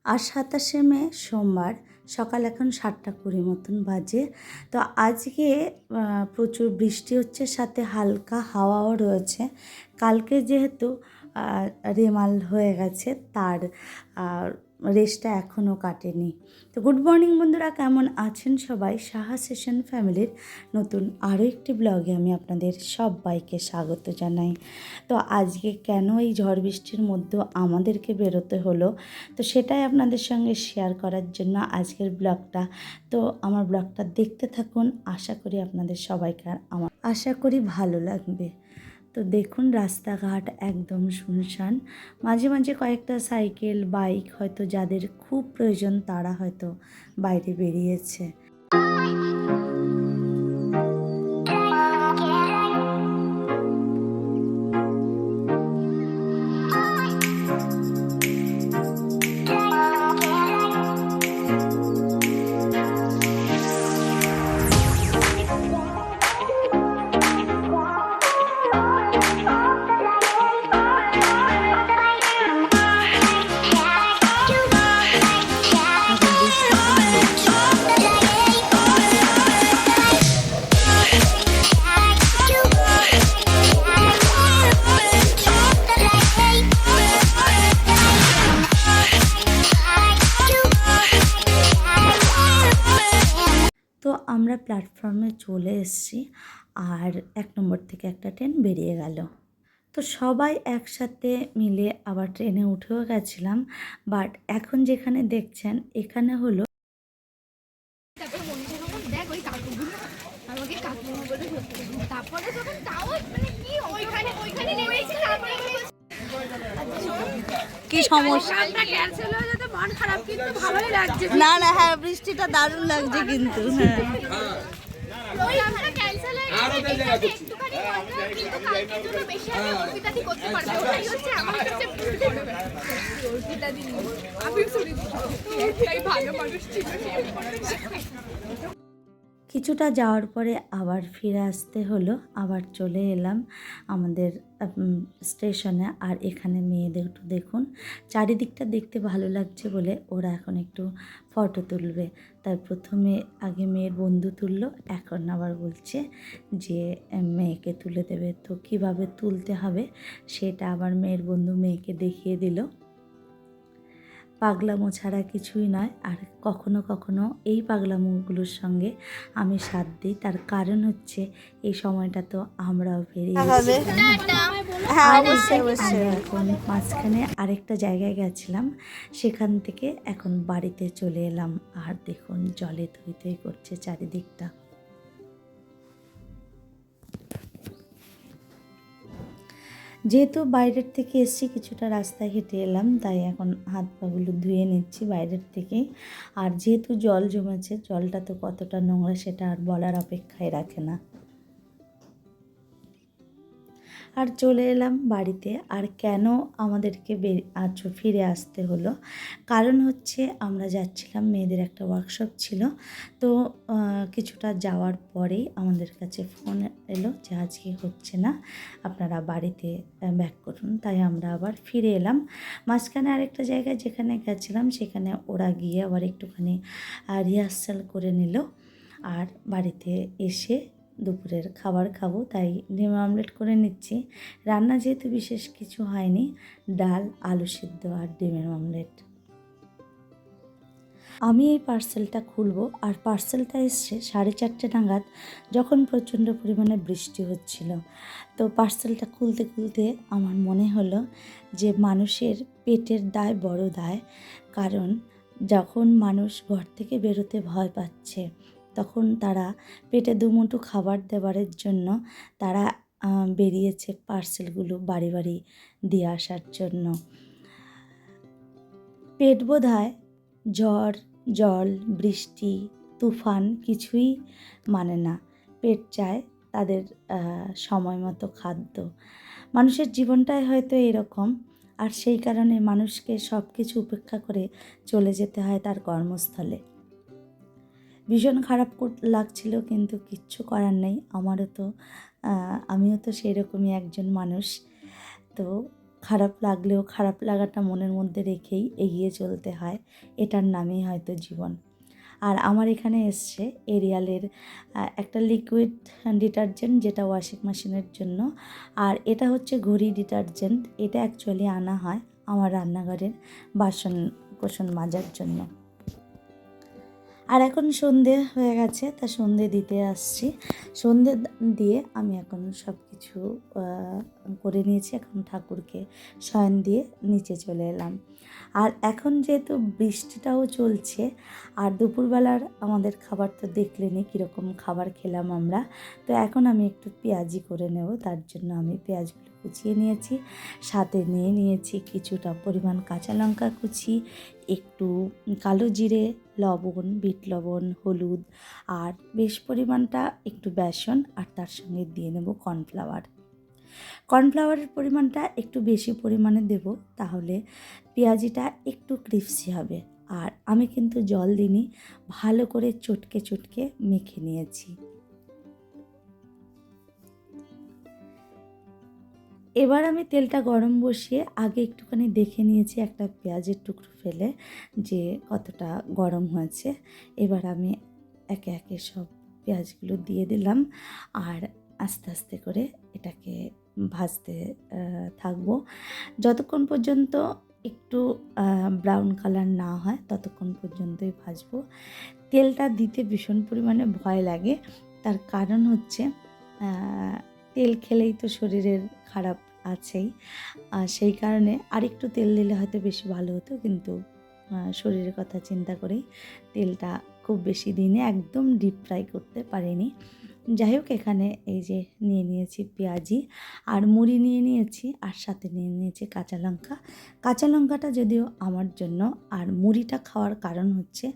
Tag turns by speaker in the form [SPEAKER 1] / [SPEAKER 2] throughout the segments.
[SPEAKER 1] আর 27শে মে সোমবার সকাল এখন 7:20 মতন বাজে। তো আজকে প্রচুর বৃষ্টি হচ্ছে, সাথে হালকা হাওয়াও রয়েছে। কালকে যেহেতু রেমাল হয়ে গেছে, তার রেশটা এখনও কাটেনি। তো গুড মর্নিং বন্ধুরা, কেমন আছেন সবাই? সাহা সেশন ফ্যামিলির নতুন আরও একটি ব্লগে আমি আপনাদের সবাইকে স্বাগত জানাই। তো আজকে কেন এই ঝড় বৃষ্টির মধ্যেও আমাদেরকে বেরোতে হলো, তো সেটাই আপনাদের সঙ্গে শেয়ার করার জন্য আজকের ব্লগটা। তো আমার ব্লগটা দেখতে থাকুন, আশা করি আপনাদের সবাইকে আশা করি ভালো লাগবে। তো দেখুন রাস্তাঘাট একদম শুনশান, মাঝে মাঝে কয়েকটা সাইকেল বাইক হয়তো যাদের খুব প্রয়োজন তারা হয়তো বাইরে বেরিয়েছে। তো আমরা প্ল্যাটফর্মে চলে এসেছি, আর 1 নম্বর থেকে একটা ট্রেন বেরিয়ে গেল। তো সবাই একসাথে মিলে আবার ট্রেনে উঠেও গেছিলাম। বাট এখন যেখানে দেখছেন এখানে হলো কি সমস্যা, না না, হ্যাঁ বৃষ্টিটা দারুণ লাগছে কিন্তু হ্যাঁ কিছুটা যাওয়ার পরে আবার ফিরে আসতে হলো, আবার চলে এলাম আমাদের স্টেশনে। আর এখানে মেয়েদের একটু দেখুন, চারিদিকটা দেখতে ভালো লাগছে বলে ওরা এখন একটু ফটো তুলবে। তাই প্রথমে আগে মেয়ের বন্ধু তুললো, এখন আবার বলছে যে মেয়েকে তুলে দেবে। তো কিভাবে তুলতে হবে সেটা আবার মেয়ের বন্ধু মেয়েকে দেখিয়ে দিল। পাগলামো ছাড়া কিছুই নয়। আর কখনো কখনো এই পাগলামোগুলোর সঙ্গে আমি সাথ দিই, তার কারণ হচ্ছে এই সময়টা তো আমরাও বেরিয়েছি। এখন মাঝখানে আরেকটা জায়গায় গেছিলাম, সেখান থেকে এখন বাড়িতে চলে এলাম। আর দেখুন জলে থই থই করছে চারিদিকটা। যেহেতু বাইরের থেকে এসেছি, কিছুটা রাস্তা হেঁটে এলাম, তাই এখন হাত পাগুলো ধুয়ে নিচ্ছি বাইরের থেকেই। আর যেহেতু জল জমেছে, জলটা তো কতটা নোংরা সেটা আর বলার অপেক্ষায় রাখে না। আর চলে এলাম বাড়িতে। আর কেন আমাদেরকে ফিরে আসতে হলো, কারণ হচ্ছে আমরা যাচ্ছিলাম, মেয়েদের একটা ওয়ার্কশপ ছিল। তো কিছুটা যাওয়ার পরেই আমাদের কাছে ফোন এলো যে আজকে হচ্ছে না, আপনারা বাড়িতে ব্যাক করুন। তাই আমরা আবার ফিরে এলাম। মাঝখানে আরেকটা জায়গায় যেখানে গেছিলাম সেখানে ওরা গিয়ে আবার একটুখানি রিহার্সাল করে নিল। আর বাড়িতে এসে দুপুরের খাবার খাবো, তাই ডিম অমলেট করে নিচ্ছি। রান্না যেহেতু বিশেষ কিছু হয়নি, ডাল আলু সিদ্ধ আর ডিমের অমলেট। আমি এই পার্সেলটা খুলবো, আর পার্সেলটা এসছে 4:30 নাগাদ, যখন প্রচণ্ড পরিমাণে বৃষ্টি হচ্ছিল। তো পার্সেলটা খুলতে খুলতে আমার মনে হলো যে মানুষের পেটের দায় বড় দায়। কারণ যখন মানুষ ঘর থেকে বেরোতে ভয় পাচ্ছে, তখন তারা পেটে দুমুঠো খাবার দেওয়ার জন্য তারা বেরিয়েছে পার্সেলগুলো বাড়ি বাড়ি দিয়ে আসার জন্য। পেট বোধহয় ঝড় জল বৃষ্টি তুফান কিছুই মানে না, পেট চায় তাদের সময় মতো খাদ্য। মানুষের জীবনটাই হয়তো এরকম, আর সেই কারণে মানুষকে সব কিছু উপেক্ষা করে চলে যেতে হয় তার কর্মস্থলে। ভীষণ খারাপ লাগছিল, কিন্তু কিচ্ছু করার নেই। আমিও তো সেই রকমই একজন মানুষ। তো খারাপ লাগলেও খারাপ লাগাটা মনের মধ্যে রেখেই এগিয়ে চলতে হয়, এটার নামই হয়তো জীবন। আর আমার এখানে এসছে এরিয়ালের একটা লিকুইড ডিটারজেন্ট, যেটা ওয়াশিং মেশিনের জন্য। আর এটা হচ্ছে ঘড়ি ডিটারজেন্ট। এটা অ্যাকচুয়ালি আনা হয় আমার রান্নাঘরের বাসন কোসন মাজার জন্য। আর এখন সন্ধে হয়ে গেছে, তা সন্ধে দিতে আসছি। সন্ধে দিয়ে আমি এখন সব কিছু করে নিয়েছি। এখন ঠাকুরকে শয়ন দিয়ে নিচে চলে এলাম। আর এখন যেহেতু বৃষ্টিটাও চলছে, আর দুপুরবেলার আমাদের খাবার তো দেখলেনই কীরকম খাবার খেলাম আমরা। তো এখন আমি একটু পেঁয়াজি করে নেব, তার জন্য আমি পেঁয়াজগুলো কুচিয়ে নিয়েছি, সাথে নিয়ে নিয়েছি কিছুটা পরিমাণ কাঁচা লঙ্কা কুচি, একটু কালো জিরে, লবণ, বিট লবণ, হলুদ, আর বেশ পরিমাণটা একটু বেসন, আর তার সঙ্গে দিয়ে নেব কর্নফ্লাওয়ার। কর্নফ্লাওয়ারের পরিমাণটা একটু বেশি পরিমাণে দেব, তাহলে পেঁয়াজিটা একটু ক্রিস্পি হবে। আর আমি কিন্তু জল দিইনি, ভালো করে চটকে চটকে মেখে নিয়েছি। এবার আমি তেলটা গরম বসিয়ে আগে একটুখানি দেখে নিয়েছি একটা পেঁয়াজের টুকরো ফেলে যে কতটা গরম হয়েছে। এবার আমি একে একে সব পেঁয়াজগুলো দিয়ে দিলাম, আর আস্তে আস্তে করে এটাকে ভাজতে থাকবো যতক্ষণ পর্যন্ত একটু ব্রাউন কালার না হয়, ততক্ষণ পর্যন্তই ভাজবো। তেলটা দিতে ভীষণ পরিমাণে ভয় লাগে, তার কারণ হচ্ছে তেল খেলেই তো শরীরের খারাপ আছেই। সেই কারণে আরেকটু তেল দিলে হয়তো বেশি ভালো হতো, কিন্তু শরীরের কথা চিন্তা করেই তেলটা খুব বেশি দিনে একদম ডিপ ফ্রাই করতে পারিনি। যাই হোক, এখানে এই যে নিয়ে নিয়েছি পেঁয়াজি, আর মুড়ি নিয়ে নিয়েছি, আর সাথে নিয়ে নিয়েছি কাঁচা লঙ্কা। কাঁচা লঙ্কাটা যদিও আমার জন্য, আর মুড়িটা খাওয়ার কারণ হচ্ছে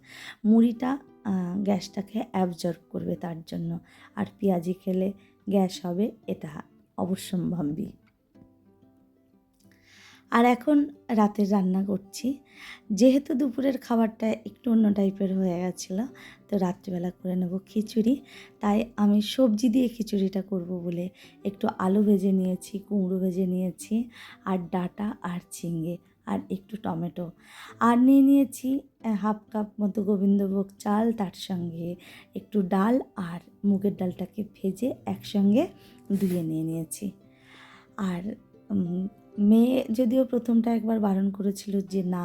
[SPEAKER 1] মুড়িটা গ্যাসটাকে অ্যাবজর্ব করবে তার জন্য, আর পেঁয়াজি খেলে গ্যাস হবে এটা অবশ্যম্ভাবী। আর এখন রাতের রান্না করছি। যেহেতু দুপুরের খাবারটা একটু অন্য টাইপের হয়ে গেছিলো, তো রাত্রিবেলা করে নেব খিচুড়ি। তাই আমি সবজি দিয়ে খিচুড়িটা করব বলে একটু আলু ভেজে নিয়েছি, কুমড়ো ভেজে নিয়েছি, আর ডাঁটা আর ঝিঙে, আর একটু টমেটো, আর নিয়ে নিয়েছি হাফ কাপ মতো গোবিন্দভোগ চাল, তার সঙ্গে একটু ডাল, আর মুগের ডালটাকে ভেজে একসঙ্গে ধুয়ে নিয়ে নিয়েছি। আর মেয়ে যদিও প্রথমটা একবার বারণ করেছিল যে না,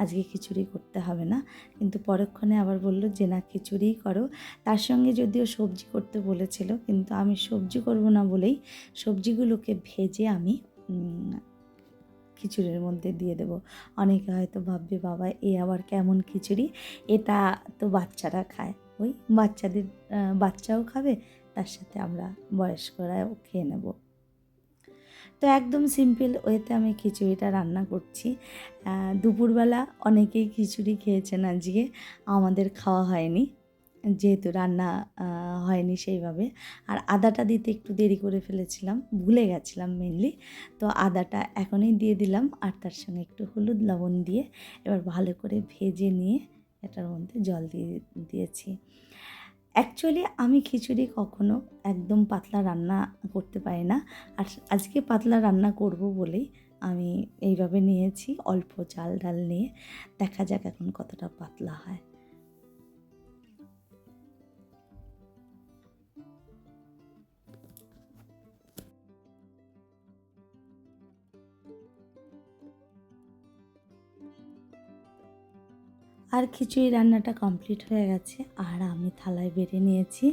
[SPEAKER 1] আজকে খিচুড়ি করতে হবে না, কিন্তু পরক্ষণে আবার বলল যে না, খিচুড়িই করো। তার সঙ্গে যদিও সবজি করতে বলেছিল, কিন্তু আমি সবজি করব না বলেই সবজিগুলোকে ভেজে আমি খিচুড়ির মধ্যে দিয়ে দেব। অনেকে হয়তো ভাববে বাবা এ আবার কেমন খিচুড়ি, এটা তো বাচ্চারা খায়, ওই বাচ্চাদের বাচ্চাও খাবে, তার সাথে আমরা বয়স্করাও খেয়ে নেব। তো একদম সিম্পল ওয়েতে আমি খিচুড়িটা রান্না করছি। দুপুরবেলা অনেকেই খিচুড়ি খেয়েছেন, আজকে আমাদের খাওয়া হয়নি, যেহেতু রান্না হয়নি সেইভাবে। আর আদাটা দিতে একটু দেরি করে ফেলেছিলাম, ভুলে গেছিলাম মেনলি, তো আদাটা এখনই দিয়ে দিলাম, আর তার সঙ্গে একটু হলুদ লবণ দিয়ে এবার ভালো করে ভেজে নিয়ে এটার মধ্যে জল দিয়ে দিয়েছি। অ্যাকচুয়ালি আমি খিচুড়ি কখনো একদম পাতলা রান্না করতে পারি না, আর আজকে পাতলা রান্না করব বলেই আমি এইভাবে নিয়েছি, অল্প চাল ডাল নিয়ে। দেখা যাক এখন কতটা পাতলা হয়। আর খিচুড়ি রান্নাটা কমপ্লিট হয়ে গেছে, আর আমি থালায় বেড়ে নিয়েছি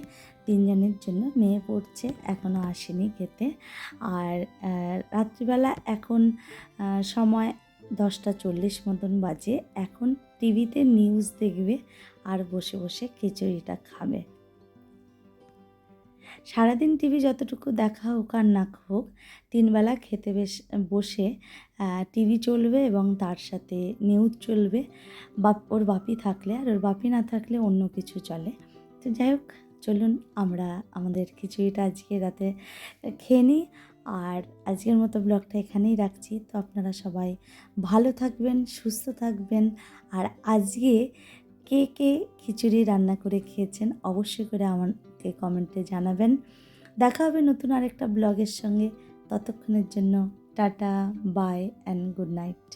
[SPEAKER 1] 3 জনের জন্য। মেয়ে পড়ছে, এখনও আসেনি খেতে। আর রাত্রিবেলা এখন সময় 10:40 মতন বাজে। এখন টিভিতে নিউজ দেখবে আর বসে বসে খিচুড়িটা খাবে। সারাদিন টিভি যতটুকু দেখা হোক আর না হোক, 3 বেলা খেতে বসে টিভি চলবে এবং তার সাথে নিউজ চলবে। ওর বাপি থাকলে, আর ওর বাপি না থাকলে অন্য কিছু চলে। তো যাই হোক, চলুন আমরা আমাদের খিচুড়িটা আজকে রাতে খেয়ে নিই। আর আজকের মতো ব্লগটা এখানেই রাখছি। তো আপনারা সবাই ভালো থাকবেন, সুস্থ থাকবেন। আর আজকে কে কে খিচুড়ি রান্না করে খেয়েছেন অবশ্যই করে আমাকে কমেন্টে জানাবেন। দেখা হবে নতুন আরেকটা ব্লগের সঙ্গে। ততক্ষণের জন্য tata, bye and good night.